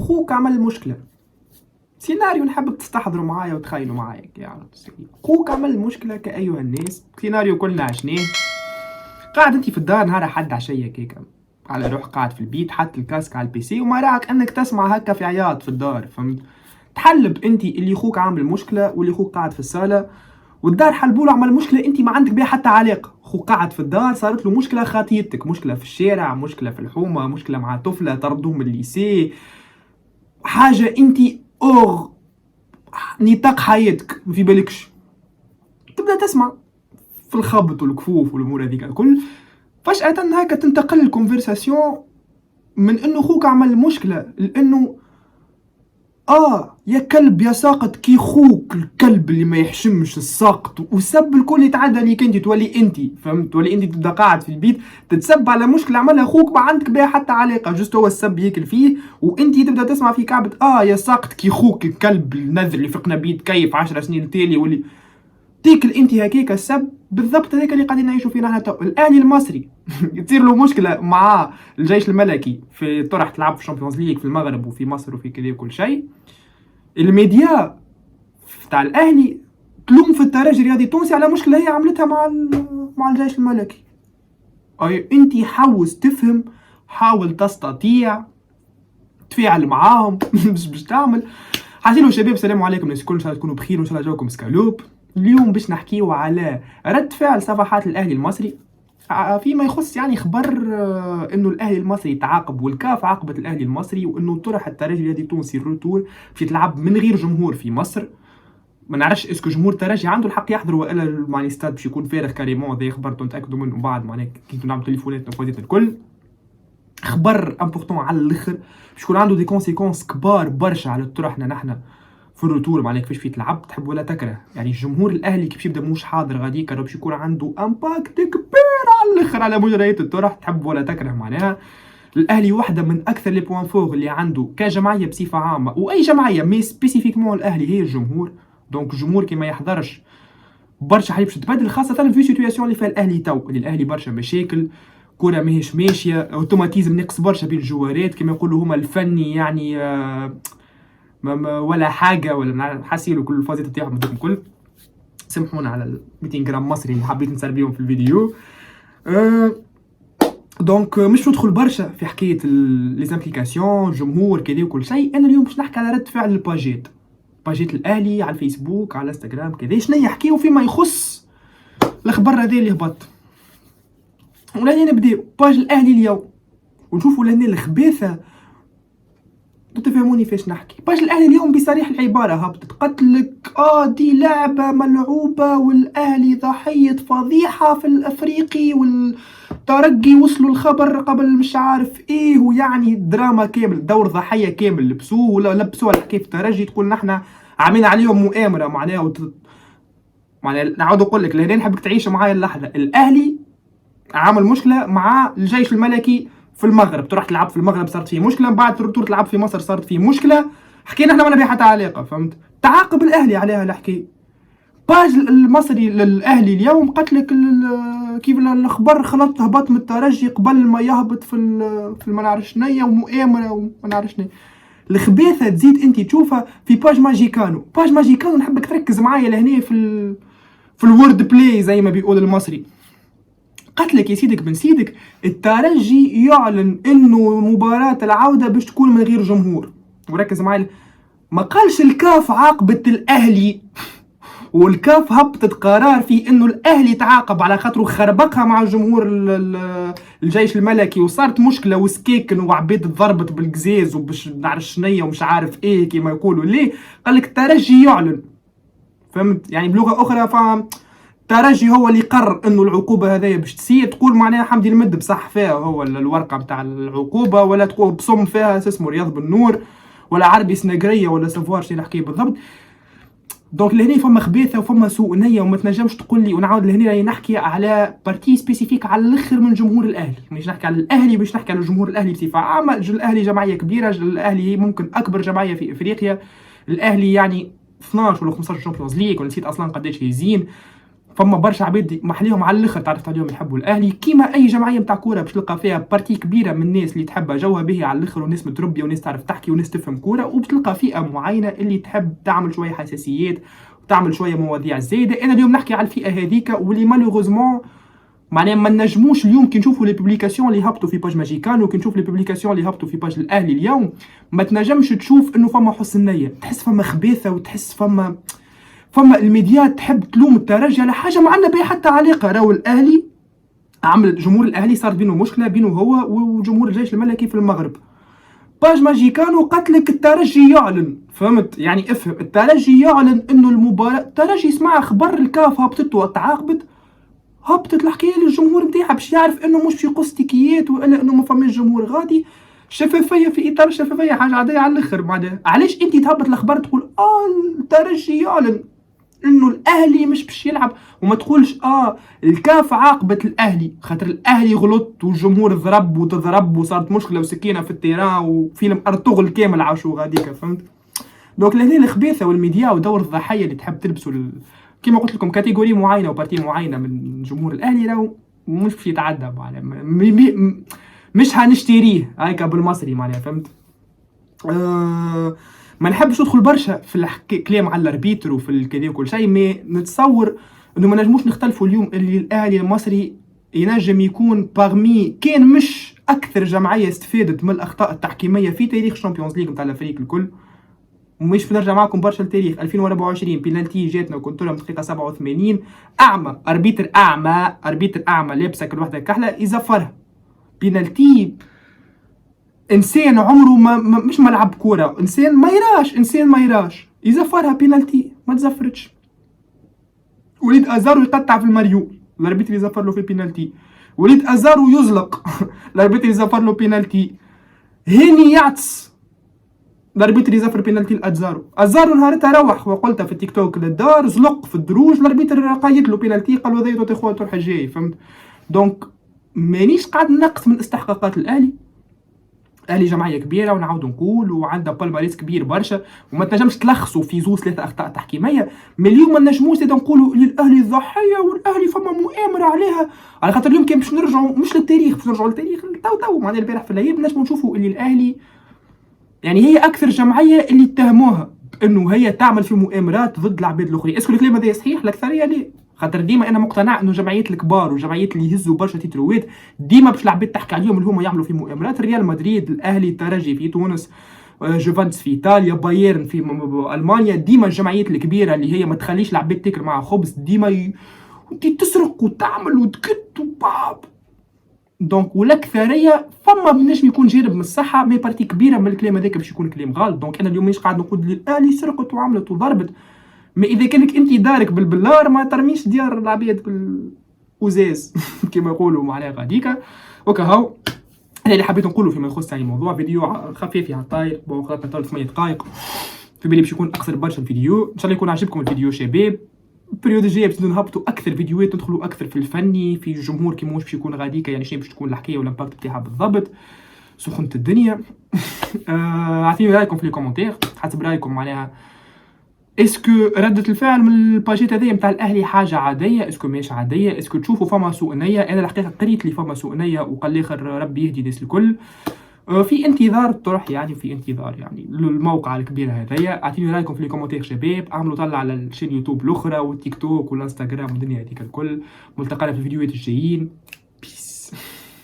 خوك عمل مشكله، سيناريو نحبك تستحضروا معايا وتخيلوا معايا يا خوك عمل مشكله كأيها الناس، سيناريو كلنا عشناه. قاعد انت في الدار نهار حد عشيه كيكا على روح قاعد في البيت، حط الكاسك على البيسي وما راك انك تسمع هكا في عياط في الدار، فهمت؟ تحلب انت اللي خوك عامل مشكله واللي خوك قاعد في الصاله، والدار حلبوله عمل مشكله انت ما عندك بها حتى علاقه. خوك قاعد في الدار صارت له مشكله خاطيتك، مشكله في الشارع، مشكله في الحومه، مشكله مع طفله طردوه من الليسي، حاجه انت اوغ نطاق حياتك ما في بالكش. تبدا تسمع في الخبط والكفوف والامور هذيك الكل، فجاه هكا تنتقل الكونفرساسيون من انه خوك عمل مشكله لانه يا كلب يا ساقط كي خوك الكلب اللي ما يحشمش الساقط، والسب الكل يتعدى ليك انت، تولي انت فهمت، تولي انت تبدا قاعد في البيت تتسب على مشكله عملها خوك ما عندك بها حتى علاقه، جست هو السب ياكل فيه وانت تبدا تسمع في كعبه يا ساقط كي خوك الكلب النذر اللي فقنا بيه كيف 10 سنين تالي واللي تيكل انت هكاك السب بالضبط. هذاك اللي قاعدين نعيشوا فيه نحن تو. الاهلي المصري يصير له مشكله مع الجيش الملكي في طرح تلعب في الشامبيونز ليج في المغرب وفي مصر وفي كذا وكل شيء، الميديا تاع الاهلي تلوم في الترجي الرياضي التونسي على مشكله هي عملتها مع الجيش الملكي. انت حاول تفهم، حاول تستطيع تفاعل معاهم باش تعمل. حاجيلو شباب السلام عليكم الناس الكل، ان شاء الله تكونوا بخير وان شاء الله جاوكم سكالوب. اليوم باش نحكيو على رد فعل صفحات الاهلي المصري فيما يخص يعني خبر انه الاهلي المصري تعاقب والكاف عاقبت الاهلي المصري، وانه طرح الترجي الرياضي التونسي الروتور باش يتلعب من غير جمهور في مصر. ما نعرفش اسكو جمهور الترجي عنده الحق يحضر والا الماني ستاد باش يكون فارغ كاريمون. هذا خبر نتاكدوا منه بعد معناها كي نعمل تليفونات نفوزيت الكل. خبر امبورطون على الاخر باش يكون عنده دي كونسيكونس كبار برشا على طرحنا نحن في الروتور معناها كيفاش في تلعب تحب ولا تكره. يعني الجمهور الاهلي كيف يبدا موش حاضر غاديك باش يكون عنده امباكت كبير على الاخر على مجريات الطرح تحب ولا تكره. معناها الاهلي واحده من اكثر لي بوان فور اللي عنده كجمعيه بصفه عامه واي جمعيه مي سبيسيفيكمون الاهلي هي الجمهور. دونك الجمهور كي ما يحضرش برشا حاجات باش تتبدل، خاصه في سيتوياسيون اللي فيها الاهلي تو اللي الاهلي برشا مشاكل، كرة ماهيش ماشيه، اوتوماتيزم نقص برشا بين الجوارات كما يقولوا هما الفني يعني ولا حاجه ولا حاسيلو كل الفازات تاعهم هذوك الكل. سامحونا على ال 200 جرام مصري اللي حبيت نسربيهم في الفيديو. دونك مش ندخل برشا في حكايه لي زامبليكاسيون الجمهور كذا وكل شيء. انا اليوم باش نحكي على رد فعل الباجيت الاهلي على الفيسبوك على الانستغرام كذا، شنو يحكيو فيما يخص الخبر هذا اللي هبط. ولهنا نبداو باج الاهلي اليوم ونشوفوا لهنا الخباثه تفهموني فاش نحكي. باج الاهلي اليوم بصريح العباره هبطت قتلك دي لعبه ملعوبه والاهلي ضحيه فضيحه في الافريقي والترجي وصلوا الخبر قبل مش عارف ايه، ويعني دراما كامل دور ضحيه كامل لبسوه ولا لبسوه على حكايه الترجي. تقول نحنا عاملين عليهم مؤامره معناها معناها نعاود نقول لك لهنا نحبك تعيش معايا اللحظه. الاهلي عامل مشكله مع الجيش الملكي في المغرب، تروح تلعب في المغرب صارت فيه مشكله، من بعد تروح تلعب في مصر صارت فيه مشكله، حكينا احنا ما نبي حتى علاقه فهمت. تعاقب الاهلي عليها الحكايه. باج المصري للاهلي اليوم قتلك كيف الاخبار خلط هبط من الترجي قبل ما يهبط في ما نعرفش شنيا ومؤامره وما نعرفش شنيا. الخباثه تزيد انت تشوفها في باج ماجيكانو. باج ماجيكانو نحبك تركز معايا لهنا في الورد بلاي زي ما بيقول المصري. قتلك يا سيدك بن سيدك الترجي يعلن انه مباراة العودة باش تكون من غير جمهور. وركز معي ما قالش الكاف عاقبت الاهلي والكاف هبطت قرار فيه انه الاهلي تعاقب على خاطره خربقها مع الجمهور الجيش الملكي وصارت مشكله وسكيكن وعبيد ضربت بالقزاز وباش نعرف شنية ومش عارف ايه كما يقولوا. ليه قال لك الترجي يعلن فهمت يعني بلغه اخرى فهم الترجي هو اللي قرر انه العقوبه هذيا باش تصير. تقول معناها حمدي المد بصح فيها هو الورقه نتاع العقوبه، ولا تقول بصم فيها اسمه رياض بالنور ولا عربي سنقريه ولا سافوار شنو نحكي بالضبط. دونك لهنا فما خبيثه وفما سوء نيه وما تنجمش تقول لي ونعاود لهنا راني نحكي على بارتي سبيسيفيك على الاخر من جمهور الاهلي. مش نحكي على الاهلي باش نحكي على جمهور الاهلي بصفه عامه. الاهلي جمعيه كبيره، الاهلي هي ممكن اكبر جمعيه في افريقيا. الاهلي يعني 12 ولا 15 شامبيونز ليج ولا نسيت اصلا قداش يزين. فما برشا عباد محليهم على الاخر تعرفت عليهم يحبوا الاهلي، كيما اي جمعيه نتاع كوره باش تلقى فيها بارتي كبيره من الناس اللي تحبها جوها باهي على الاخر، وناس متربيه وناس تعرف تحكي وناس تفهم كوره، وبتلقى فئه معينه اللي تحب تعمل شويه حساسيات وتعمل شويه مواضيع زايده. انا اليوم نحكي على الفئه هذيك واللي مالوغوزمون معناها ما نجموش اليوم كي نشوفوا لي بوبليكاسيون اللي هبطوا في باج ماجيكان وكي نشوف لي بوبليكاسيون اللي هبطوا في باج الاهلي اليوم، ما تنجمش تشوف انه فما حسن نيه، تحس فما خبيثه وتحس فما الميديات تحب تلوم الترجي على حاجه ما عندنا بها حتى علاقه. راهو الاهلي عمل جمهور الاهلي صار بينه مشكله بينه هو وجمهور الجيش الملكي في المغرب. باج ماجيكانو قتلك الترجي يعلن، فهمت يعني؟ افهم، الترجي يعلن انه المباراه الترجي يسمع خبر الكاف هبطت وتعاقبت، هبطت الحكايه للجمهور نتاعها باش يعرف انه مش في قص تيكيات والا انه ما فماش جمهور غادي. شفافيه في اطار الشفافيه حاجه عاديه على الاخر. معناها علاش انت تهبط الاخبار تقول الترجي يعلن انه الاهلي مش باش يلعب، وما تقولش الكاف عاقبت الاهلي خاطر الاهلي غلط والجمهور ضرب وتضرب وصارت مشكله وسكينه في التيران وفيلم ارطغرل كامل عاشوا غاديك، فهمت؟ دونك لهنا الخبيثه والميديا ودور الضحيه اللي تحب تلبسوا كما قلت لكم كاتيجوري معينه وبارتي معينه من جمهور الاهلي راهو مش باش يتعدى معناها مش هنشتريه هيك بالمصري معناها، فهمت؟ ما نحبش ندخل برشا في الكلام على الاربيتر وفي الكذا وكل شيء، ما نتصور انه ما نجموش نختلفوا اليوم اللي الاهلي المصري ينجم يكون باغمي كان مش اكثر جمعيه استفادت من الاخطاء التحكيميه في تاريخ الشامبيونز ليج نتاع الفريق الكل. ومش بنرجع معكم برشا لتاريخ 2024 بينالتي جاتنا وكنت لهم دقيقه 87 اعمى اربيتر اعمى لابسه كل وحده كحله يزفرها بينالتي. انسان عمره مش ملعب كوره، انسان ما يراش يزفرها بينالتي ما تزفرتش. وليد ازارو يقطع في المريول الاربيتر يزفر له في بينالتي. وليد ازارو يزلق الاربيتر يزفر له بينالتي. هاني يعطس الاربيتر يزفر بينالتي ازارو نهارتها روح وقلتها في التيك توك للدار زلق في الدروج الاربيتر قايد له بينالتي قال له ذي تخوان تروح جاي، فهمت؟ دونك مانيش قاعد نقص من استحقاقات الاهلي جمعيه كبيره ونعاود نقول وعندها بالماريس كبير برشا وما تنجمش تلخصوا في زوز ثلاثه اخطاء تحكيميه. مليون ما نجموش نقولوا للاهلي الضحيه والاهلي فما مؤامره عليها، على خاطر اليوم كان باش نرجعوا مش للتاريخ، باش نرجعوا للتاريخ تو معناها البارح في الليل نجموا نشوفوا اللي الاهلي يعني هي اكثر جمعيه اللي اتهموها بانه هي تعمل في مؤامرات ضد العباد الاخرين. اسكو الكلام هذا صحيح؟ الاكثريه ليه؟ خاطر ديما انا مقتنع انه جمعيات الكبار وجمعيات اللي يهزوا برشا تيتروات ديما باش العباد تحكي عليهم اللي هما يعملوا في مؤامرات. ريال مدريد، الاهلي، الترجي في تونس، جوفنتوس في ايطاليا، بايرن في المانيا، ديما الجمعيات الكبيره اللي هي ما تخليش العباد تاكل معها خبز ديما انت تسرق وتعمل وتكت وباب. دونك والاكثريه فما بنجم يكون جانب من الصحه مي بارتي كبيره من الكلام هذاك باش يكون كلام غلط. دونك انا اليوم مانيش قاعد نقول الاهلي سرقت وعملت وضربت، ما اذا كانك انت دارك بالبلار ما ترميش ديار العباد بالازاز كما يقولوا معناها غاديكا. وكهو انا اللي حبيت نقوله فيما يخص يعني موضوع فيديو خفيف على الطاير وقتنا طول 8 دقائق، في بالي باش يكون اقصر برشا الفيديو. ان شاء الله يكون عجبكم الفيديو شباب. البريود الجايه باش نهبطوا اكثر فيديوهات ندخلوا اكثر في الفني في الجمهور كيما واش باش يكون غاديكا يعني شنو باش تكون الحكايه والامباكت بتاعها بالضبط. سخنت الدنيا. اعطيني رايكم في لي كومونتير حسب رايكم معناها اسكو ردة الفعل من الباجيت هذيا نتاع الاهلي حاجه عاديه اسكو ماهيش عاديه، اسكو تشوفوا فما سوء نيه. انا الحقيقه قريت لي فما سوء نيه وقال لي اخر ربي يهدي الناس الكل. في انتظار طرح يعني في انتظار يعني للموقع الكبير هذايا. اعطيني رايكم في لي كومونتير شباب، اعملوا طلع على الشين يوتيوب الاخرى والتيك توك والانستغرام والدنيا هذيك الكل. ملتقانا في الفيديوهات الجايين.